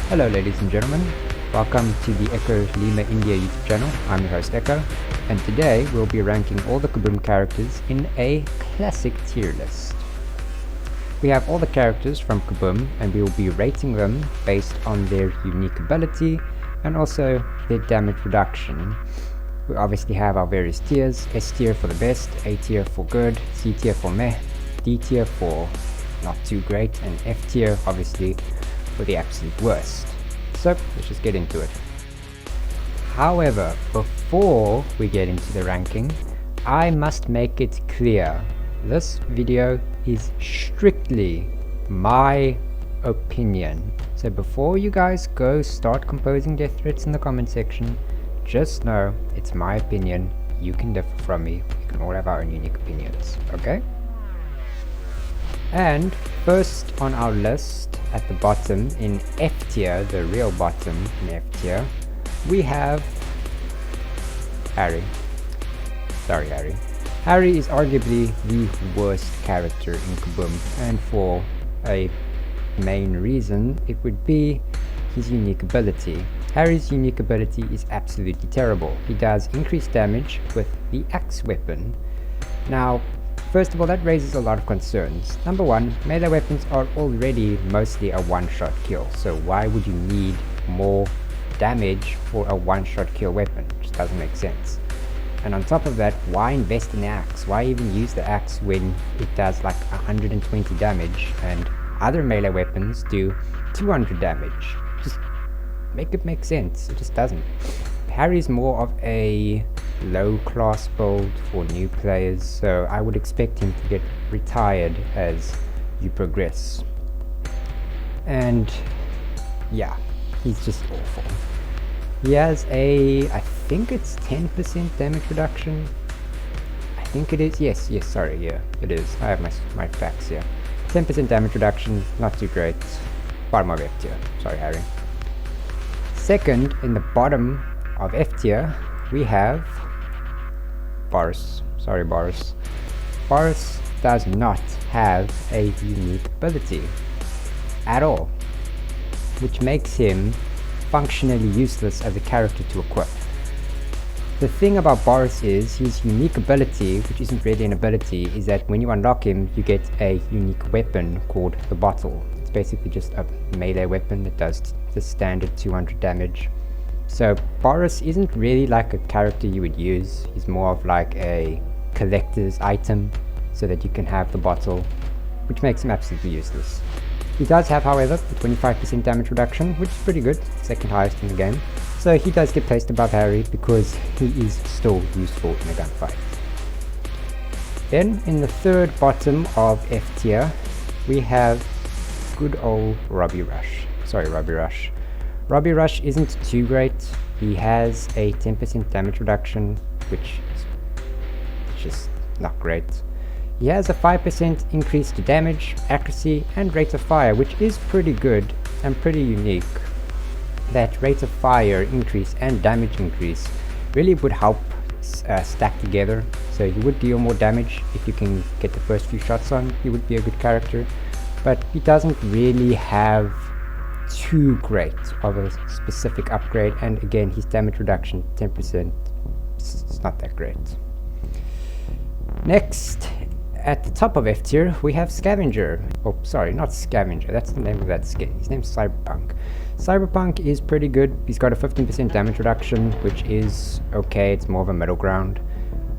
Hello ladies and gentlemen, welcome to the Echo Lima India YouTube channel. I'm your host Echo, and today we'll be ranking all the KUBOOM characters in a classic tier list. We have all the characters from KUBOOM and we will be rating them based on their unique ability and also their damage reduction. We obviously have our various tiers: S tier for the best, A tier for good, C tier for meh, D tier for not too great, and F tier obviously for the absolute worst. So let's just get into it. However, before we get into the ranking, I must make it clear this video is strictly my opinion. So before you guys go start composing death threats in the comment section, just know it's my opinion. You can differ from me. We can all have our own unique opinions, okay? And first on our list, at the bottom in F tier, the real bottom in F tier, we have Harry. Sorry, Harry. Harry is arguably the worst character in KUBOOM, and for a main reason, it would be his unique ability. Harry's unique ability is absolutely terrible. He does increased damage with the axe weapon. Now, first of all, that raises a lot of concerns. Number one, melee weapons are already mostly a one-shot kill, so why would you need more damage for a one-shot kill weapon? It just doesn't make sense. And on top of that, why invest in the axe? Why even use the axe when it does like 120 damage and other melee weapons do 200 damage? Just make it make sense. It just doesn't. Harry's more of a low class build for new players, so I would expect him to get retired as you progress. And yeah, he's just awful. He has I think it's 10% damage reduction. I think it is. Yes, sorry, yeah, it is. I have my facts here. 10% damage reduction, not too great. Bottom of F tier. Sorry, Harry. Second, in the bottom of F tier, we have Boris. Sorry, Boris. Boris does not have a unique ability at all, which makes him functionally useless as a character to equip. The thing about Boris is his unique ability, which isn't really an ability, is that when you unlock him, you get a unique weapon called the bottle. It's basically just a melee weapon that does the standard 200 damage. So Boris isn't really like a character you would use. He's more of like a collector's item so that you can have the bottle, which makes him absolutely useless. He does have, however, a 25% damage reduction, which is pretty good, second highest in the game. So he does get placed above Harry because he is still useful in a gunfight. Then in the third bottom of F tier, we have good old Robbie Rush. Sorry, Robbie Rush. Robbie Rush isn't too great. He has a 10% damage reduction, which is just not great. He has a 5% increase to damage, accuracy, and rate of fire, which is pretty good and pretty unique. That rate of fire increase and damage increase really would help stack together, so he would deal more damage if you can get the first few shots on. He would be a good character, but he doesn't really have too great of a specific upgrade, and again his damage reduction 10%, it's not that great. Next, at the top of F tier, we have Scavenger. Oh, sorry, not Scavenger, that's the name of that skin. His name's Cyberpunk. Cyberpunk is pretty good. He's got a 15% damage reduction, which is okay. It's more of a middle ground.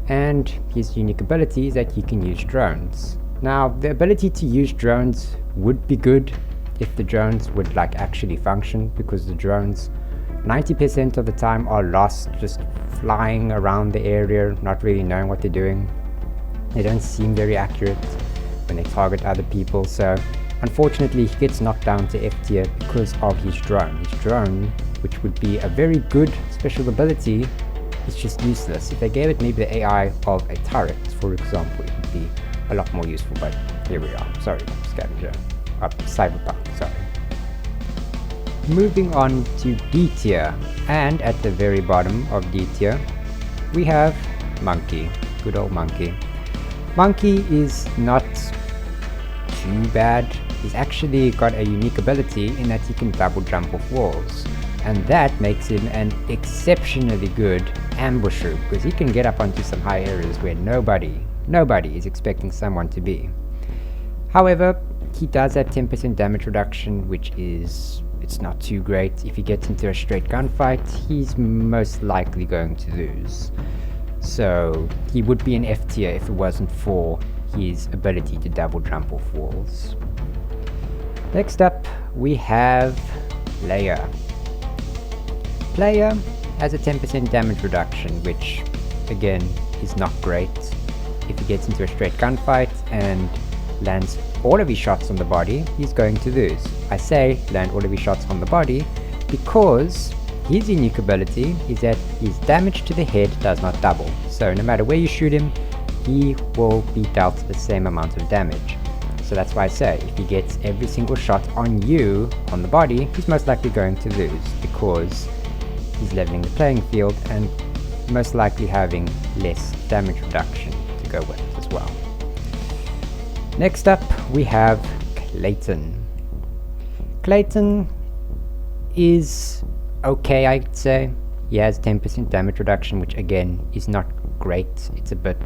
And his unique ability is that he can use drones. Now, the ability to use drones would be good if the drones would like actually function, because the drones 90% of the time are lost, just flying around the area, not really knowing what they're doing. They don't seem very accurate when they target other people, so unfortunately he gets knocked down to F tier because of his drone. His drone, which would be a very good special ability, is just useless. If they gave it maybe the AI of a turret, for example, it would be a lot more useful, but here we are. Sorry, Scavenger. Cyberpunk, sorry. Moving on to D tier, and at the very bottom of D tier, we have Monkey. Good old Monkey. Monkey is not too bad. he's actually got a unique ability in that he can double jump off walls. And that makes him an exceptionally good ambusher, because he can get up onto some high areas where nobody is expecting someone to be. However, he does have 10% damage reduction, which is, it's not too great. If he gets into a straight gunfight, he's most likely going to lose. So he would be an F tier if it wasn't for his ability to double jump off walls. Next up, we have Player. Player has a 10% damage reduction, which again is not great. If he gets into a straight gunfight and lands all of his shots on the body, he's going to lose. I say land all of his shots on the body because his unique ability is that his damage to the head does not double. So no matter where you shoot him, he will be dealt the same amount of damage. So that's why I say if he gets every single shot on you on the body, he's most likely going to lose, because he's leveling the playing field and most likely having less damage reduction to go with it as well. Next up, we have Clayton. Clayton is okay, I'd say. He has 10% damage reduction, which again is not great. It's a bit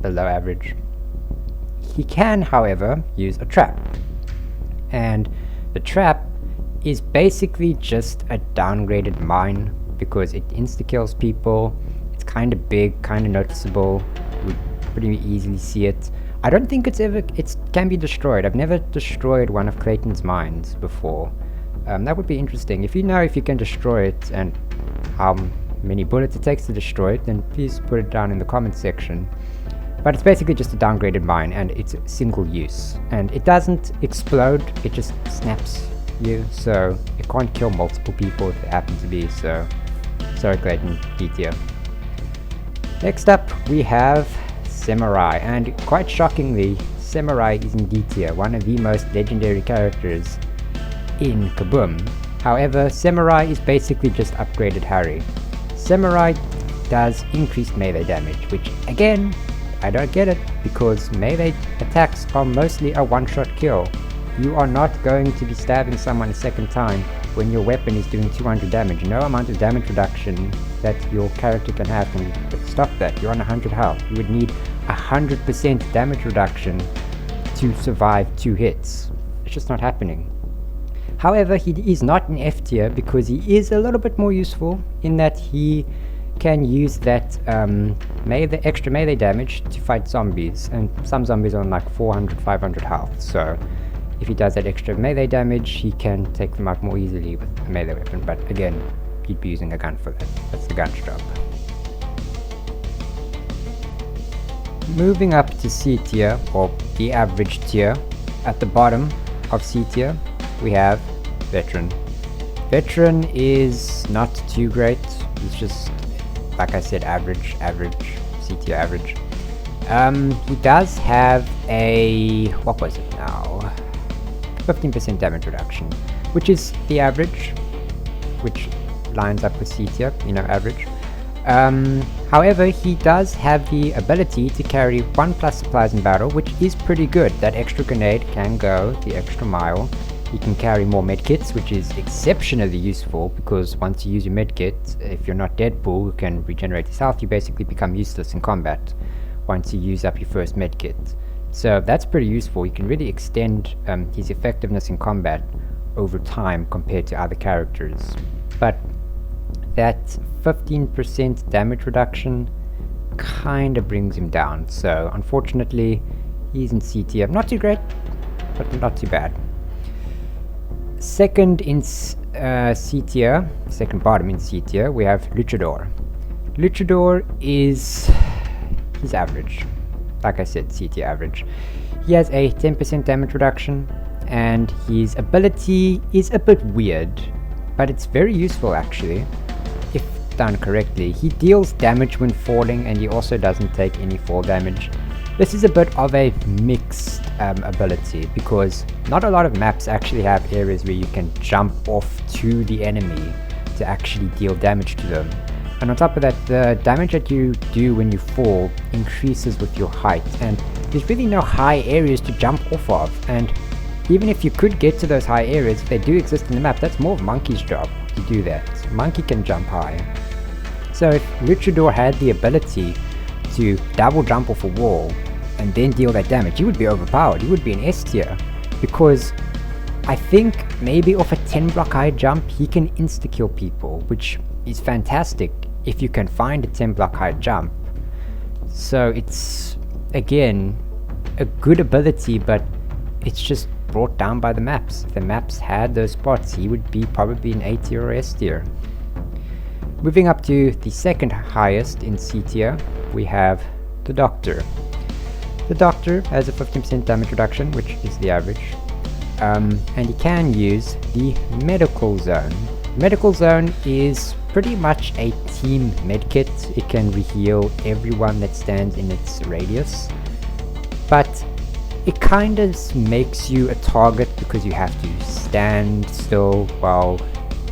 below average. He can, however, use a trap. And the trap is basically just a downgraded mine, because it insta-kills people. It's kind of big, kind of noticeable. You would pretty easily see it. I don't think it can be destroyed. I've never destroyed one of Clayton's mines before. That would be interesting. If you know if you can destroy it and how many bullets it takes to destroy it, then please put it down in the comment section. But it's basically just a downgraded mine, and it's single use. And it doesn't explode, it just snaps you, so it can't kill multiple people if it happen to be, so sorry Clayton, D tier. Next up we have Samurai, and quite shockingly, Samurai is in D tier, one of the most legendary characters in Kaboom. However, Samurai is basically just upgraded Harry. Samurai does increased melee damage, which again, I don't get it, because melee attacks are mostly a one-shot kill. You are not going to be stabbing someone a second time when your weapon is doing 200 damage. No amount of damage reduction that your character can have can stop that. You're on 100 health. You would need 100% damage reduction to survive 2 hits. It's just not happening. However, he is not in F tier because he is a little bit more useful in that he can use that the extra melee damage to fight zombies, and some zombies are on like 400, 500 health. So if he does that extra melee damage, he can take them out more easily with a melee weapon. But again, you'd be using a gun for that. That's the gun's job. Moving up to C tier, or the average tier, at the bottom of C tier, we have Veteran. Veteran is not too great. He's just, like I said, average, C tier average. He does have a, what was it now? 15% damage reduction, which is the average, which lines up with C tier, average. However, he does have the ability to carry 1+ supplies in battle, which is pretty good. That extra grenade can go the extra mile. He can carry more medkits, which is exceptionally useful, because once you use your medkit, if you're not Deadpool who can regenerate his health, you basically become useless in combat once you use up your first medkit. So that's pretty useful. You can really extend his effectiveness in combat over time compared to other characters. But that 15% damage reduction kind of brings him down. So unfortunately, he's in C tier. Not too great, but not too bad. Second in C tier, second bottom in C tier, we have Luchador. Luchador is, he's average. Like I said, C tier average. He has a 10% damage reduction, and his ability is a bit weird, but it's very useful actually, if done correctly. He deals damage when falling, and he also doesn't take any fall damage. This is a bit of a mixed ability, because not a lot of maps actually have areas where you can jump off to the enemy to actually deal damage to them. And on top of that, the damage that you do when you fall increases with your height, and there's really no high areas to jump off of, and even if you could get to those high areas, if they do exist in the map, that's more of Monkey's job to do that. Monkey can jump high. So if Luchador had the ability to double jump off a wall and then deal that damage, he would be overpowered. He would be an S tier, because I think maybe off a 10 block high jump he can insta-kill people, which is fantastic if you can find a 10 block high jump. So it's, again, a good ability, but it's just brought down by the maps. If the maps had those spots, he would be probably an A tier or S tier. Moving up to the second highest in C tier, we have the Doctor. The Doctor has a 15% damage reduction, which is the average. And he can use the Medical Zone. Medical Zone is pretty much a team medkit. It can re-heal everyone that stands in its radius, but it kind of makes you a target because you have to stand still while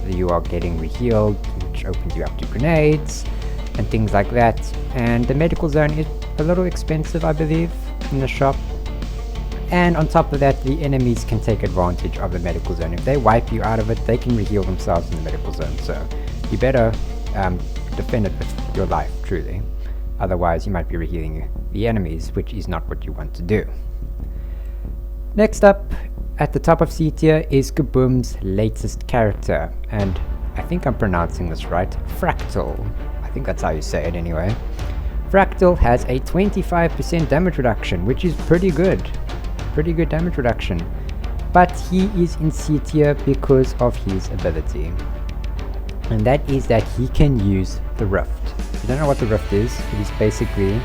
you are getting re-healed, which opens you up to grenades and things like that. And the Medical Zone is a little expensive, I believe, in the shop. And on top of that, the enemies can take advantage of the Medical Zone. If they wipe you out of it, they can re-heal themselves in the Medical Zone. So you better defend it with your life, truly. Otherwise, you might be re-healing the enemies, which is not what you want to do. Next up, at the top of C tier, is KUBOOM's latest character. And I think I'm pronouncing this right. Fractal. I think that's how you say it anyway. Fractal has a 25% damage reduction, which is pretty good. Pretty good damage reduction. But he is in C tier because of his ability. And that is that he can use the Rift. If you don't know what the Rift is, it is basically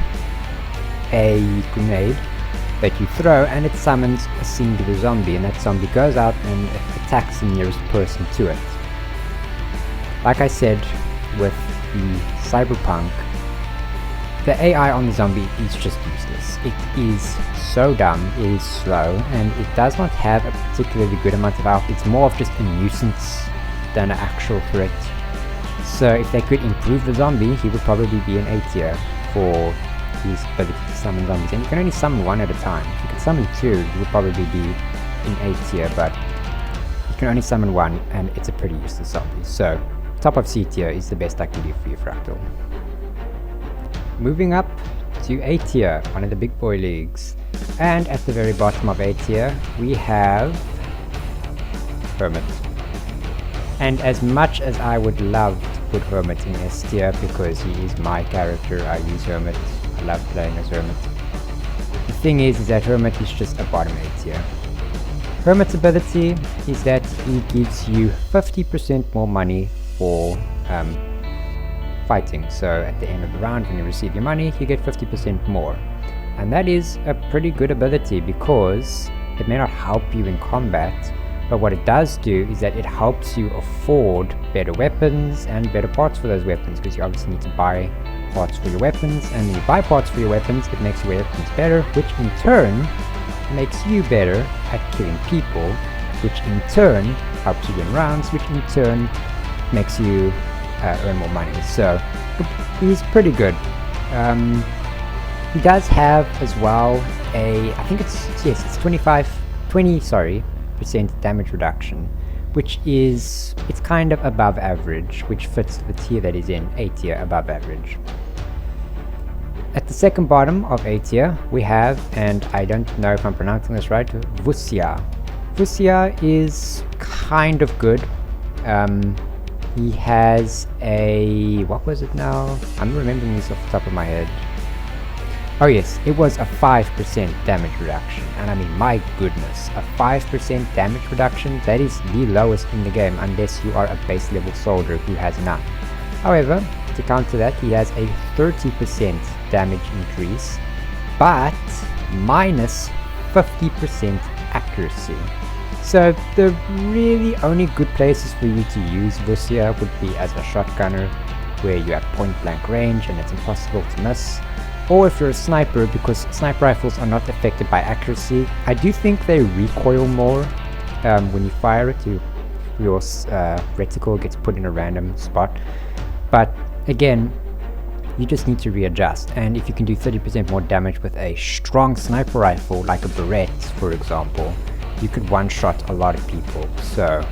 a grenade that you throw and it summons a singular zombie, and that zombie goes out and attacks the nearest person to it. Like I said with the Cyberpunk, the AI on the zombie is just useless. It is so dumb, it is slow, and it does not have a particularly good amount of health. It's more of just a nuisance than an actual threat. So if they could improve the zombie, he would probably be an A tier for his ability to summon zombies. And you can only summon one at a time. If you could summon two, he would probably be in A tier, but you can only summon one, and it's a pretty useless zombie. So top of C tier is the best I can do for you, Fractal. Moving up to A tier, one of the big boy leagues. And at the very bottom of A tier, we have Hermit. And as much as I would love to put Hermit in S tier because he is my character, I use Hermit, I love playing as Hermit. The thing is that Hermit is just a bottom A tier. Hermit's ability is that he gives you 50% more money for fighting. So at the end of the round, when you receive your money, you get 50% more. And that is a pretty good ability because it may not help you in combat, but what it does do is that it helps you afford better weapons and better parts for those weapons, because you obviously need to buy parts for your weapons, and when you buy parts for your weapons, it makes your weapons better, which in turn makes you better at killing people, which in turn helps you win rounds, which in turn makes you earn more money. So he's pretty good. He does have as well a, I think it's 20% damage reduction, which is, it's kind of above average, which fits the tier that he's in, A tier, above average. At the second bottom of A tier, we have, and I don't know if I'm pronouncing this right, Vusia. Vusia is kind of good. He has a, what was it now? I'm remembering this off the top of my head. Oh yes, it was a 5% damage reduction, and I mean, my goodness, a 5% damage reduction, that is the lowest in the game, unless you are a base level soldier who has none. However, to counter that, he has a 30% damage increase, but minus 50% accuracy. So the really only good places for you to use Vusia would be as a shotgunner, where you have point blank range and it's impossible to miss. Or if you're a sniper, because sniper rifles are not affected by accuracy. I do think they recoil more when you fire it. Your reticle gets put in a random spot. But again, you just need to readjust. And if you can do 30% more damage with a strong sniper rifle, like a Barrett, for example, you could one-shot a lot of people, so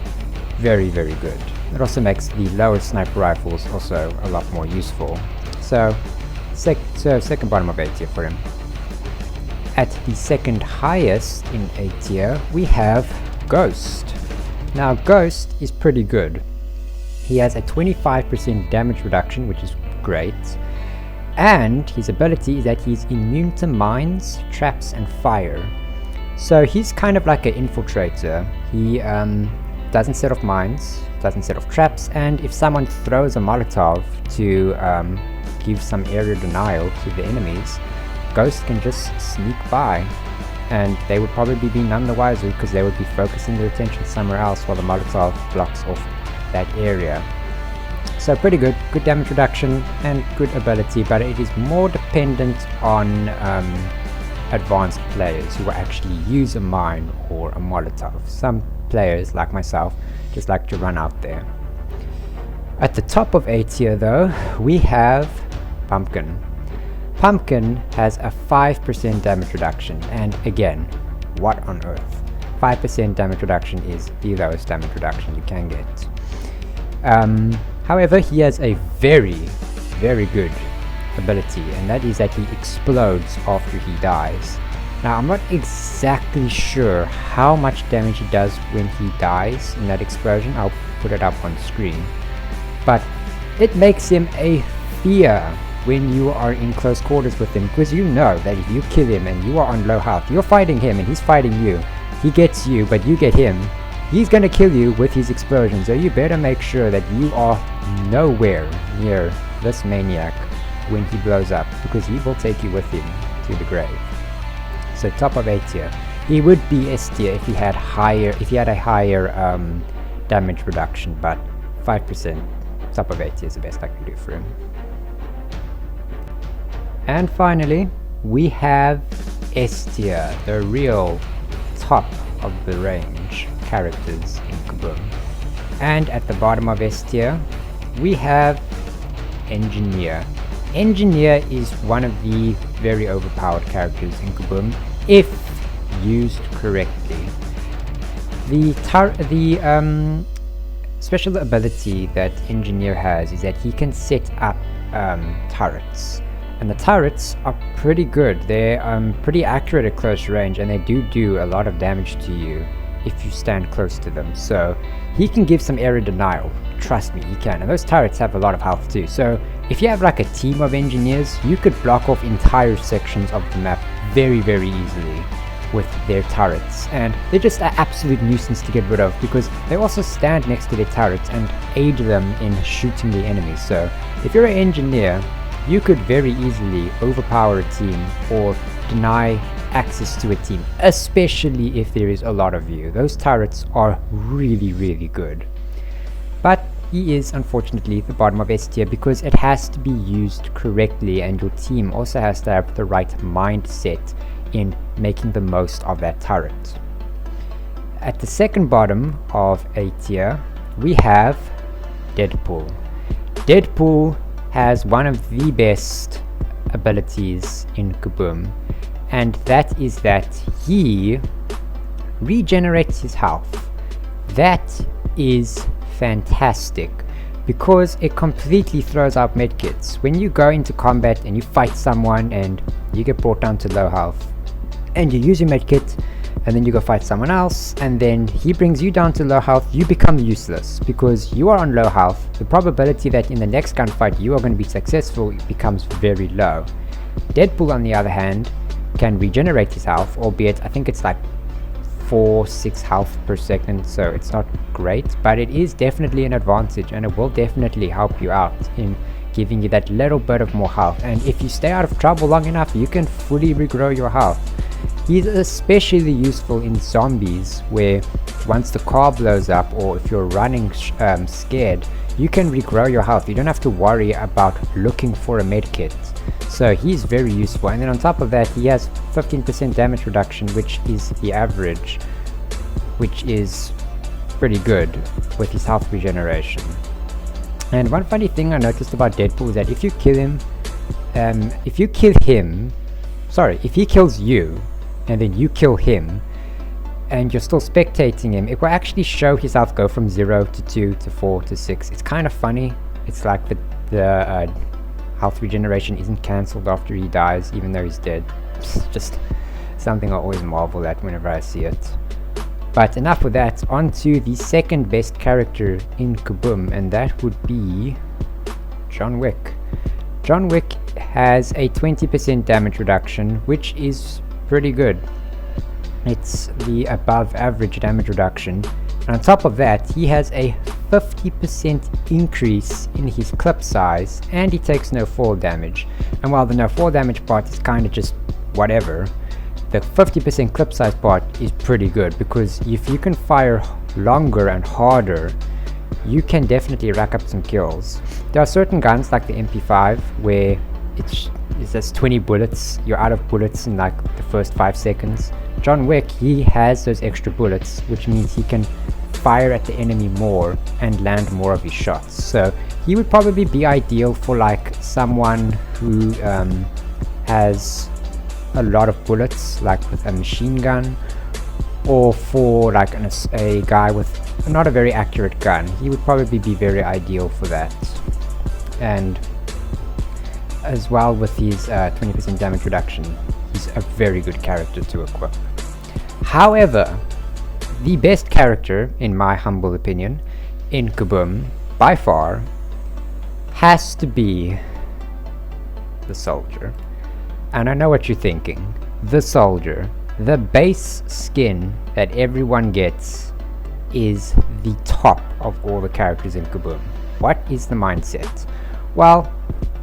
very, very good. It also makes the lower sniper rifles also a lot more useful. So second bottom of A tier for him. At the second highest in A tier, we have Ghost. Now Ghost is pretty good. He has a 25% damage reduction, which is great. And his ability is that he's immune to mines, traps, and fire. So he's kind of like an infiltrator. He doesn't set off mines, doesn't set off traps, and if someone throws a Molotov to give some area denial to the enemies, Ghost can just sneak by, and they would probably be none the wiser because they would be focusing their attention somewhere else while the Molotov blocks off that area. So pretty good damage reduction and good ability, but it is more dependent on advanced players who will actually use a mine or a Molotov. Some players like myself just like to run out there. At the top of A tier though, we have Pumpkin. Pumpkin has a 5% damage reduction, and again, what on earth? 5% damage reduction is the lowest damage reduction you can get. However, he has a very, very good ability, and that is that he explodes after he dies. Now, I'm not exactly sure how much damage he does when he dies in that explosion. I'll put it up on screen. But it makes him a fear when you are in close quarters with him, because you know that if you kill him and you are on low health, you're fighting him and he's fighting you. He gets you, but you get him. He's gonna kill you with his explosion, so you better make sure that you are nowhere near this maniac when he blows up, because he will take you with him to the grave. So top of A tier. He would be S tier if he had a higher damage reduction, but 5% top of A tier is the best I can do for him. And finally, we have S tier, the real top of the range characters in Kubum. And at the bottom of S tier, we have Engineer. Engineer is one of the very overpowered characters in Kubum if used correctly. The special ability that Engineer has is that he can set up turrets. And the turrets are pretty good. They're pretty accurate at close range, and they do a lot of damage to you if you stand close to them. So he can give some area denial. Trust me, he can. And those turrets have a lot of health too. So if you have like a team of engineers, you could block off entire sections of the map very, very easily with their turrets. And they're just an absolute nuisance to get rid of, because they also stand next to their turrets and aid them in shooting the enemies. So if you're an engineer, you could very easily overpower a team or deny access to a team, especially if there is a lot of you. Those turrets are really, really good. But he is unfortunately the bottom of S tier because it has to be used correctly, and your team also has to have the right mindset in making the most of that turret. At the second bottom of A tier, we have Deadpool. Deadpool has one of the best abilities in Kubum, and that is that he regenerates his health. That is fantastic because it completely throws out medkits. When you go into combat and you fight someone and you get brought down to low health and you use your medkit, and then you go fight someone else and then he brings you down to low health, you become useless because you are on low health. The probability that in the next gunfight you are going to be successful becomes very low. Deadpool, on the other hand, can regenerate his health, albeit I think it's like 4-6 health per second, so it's not great, but it is definitely an advantage, and it will definitely help you out in giving you that little bit of more health. And if you stay out of trouble long enough, you can fully regrow your health. He's especially useful in zombies, where once the car blows up or if you're running scared, you can regrow your health. You don't have to worry about looking for a medkit. So he's very useful, and then on top of that he has 15% damage reduction, which is the average, which is pretty good with his health regeneration. And one funny thing I noticed about Deadpool is that if you kill him, if he kills you and then you kill him, and you're still spectating him, it will actually show his health go from 0 to 2 to 4 to 6. It's kind of funny. It's like the health regeneration isn't cancelled after he dies, even though he's dead. It's just something I always marvel at whenever I see it. But enough with that, on to the second best character in Kubum, and that would be John Wick. John Wick has a 20% damage reduction, which is pretty good. It's the above average damage reduction, and on top of that he has a 50% increase in his clip size, and he takes no fall damage. And while the no fall damage part is kind of just whatever, the 50% clip size part is pretty good, because if you can fire longer and harder, you can definitely rack up some kills. There are certain guns like the MP5 where it's just 20 bullets, you're out of bullets in like the first 5 seconds. John Wick, he has those extra bullets, which means he can fire at the enemy more and land more of his shots. So he would probably be ideal for like someone who has a lot of bullets, like with a machine gun, or for like a guy with not a very accurate gun. He would probably be very ideal for that. And as well with his 20% damage reduction, he's a very good character to equip. However, the best character, in my humble opinion, in Kubum, by far, has to be the soldier. And I know what you're thinking. The soldier, the base skin that everyone gets, is the top of all the characters in Kubum. What is the mindset? Well,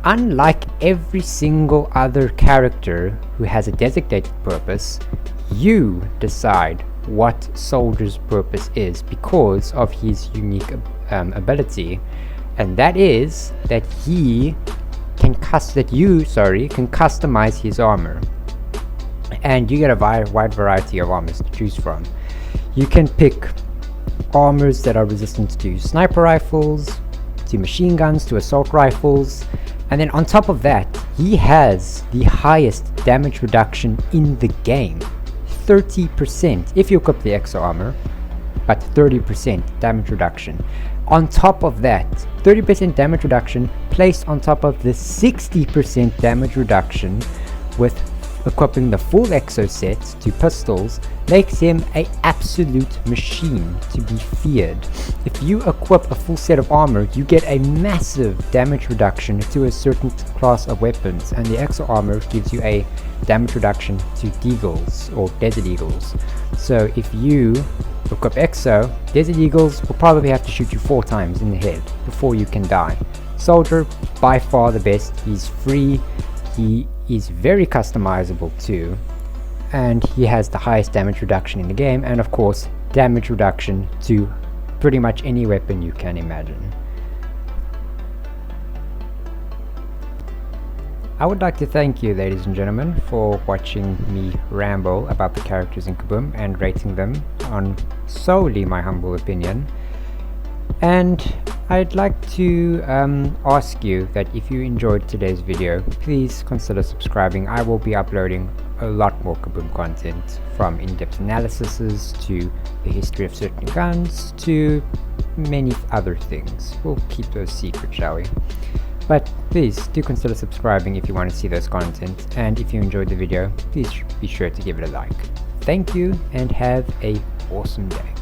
unlike every single other character who has a designated purpose, you decide what soldier's purpose is because of his unique ability, and that is that you can customize his armor, and you get a wide variety of armors to choose from. You can pick armors that are resistant to sniper rifles, to machine guns, to assault rifles, and then on top of that, he has the highest damage reduction in the game. 30% if you equip the exo armor, but 30% damage reduction. On top of that, 30% damage reduction placed on top of the 60% damage reduction with equipping the full exo set to pistols makes him an absolute machine to be feared. If you equip a full set of armor, you get a massive damage reduction to a certain class of weapons, and the exo armor gives you a damage reduction to deagles or desert eagles. So if you equip exo, desert eagles will probably have to shoot you 4 times in the head before you can die. Soldier, by far the best. He's free, he is very customizable too, and he has the highest damage reduction in the game, and of course damage reduction to pretty much any weapon you can imagine. I would like to thank you, ladies and gentlemen, for watching me ramble about the characters in Kubum and rating them on solely my humble opinion. And I'd like to ask you that if you enjoyed today's video, please consider subscribing. I will be uploading a lot more Kubum content, from in-depth analyses to the history of certain guns to many other things. We'll keep those secret, shall we? But please do consider subscribing if you want to see those content, and if you enjoyed the video, please be sure to give it a like. Thank you and have an awesome day.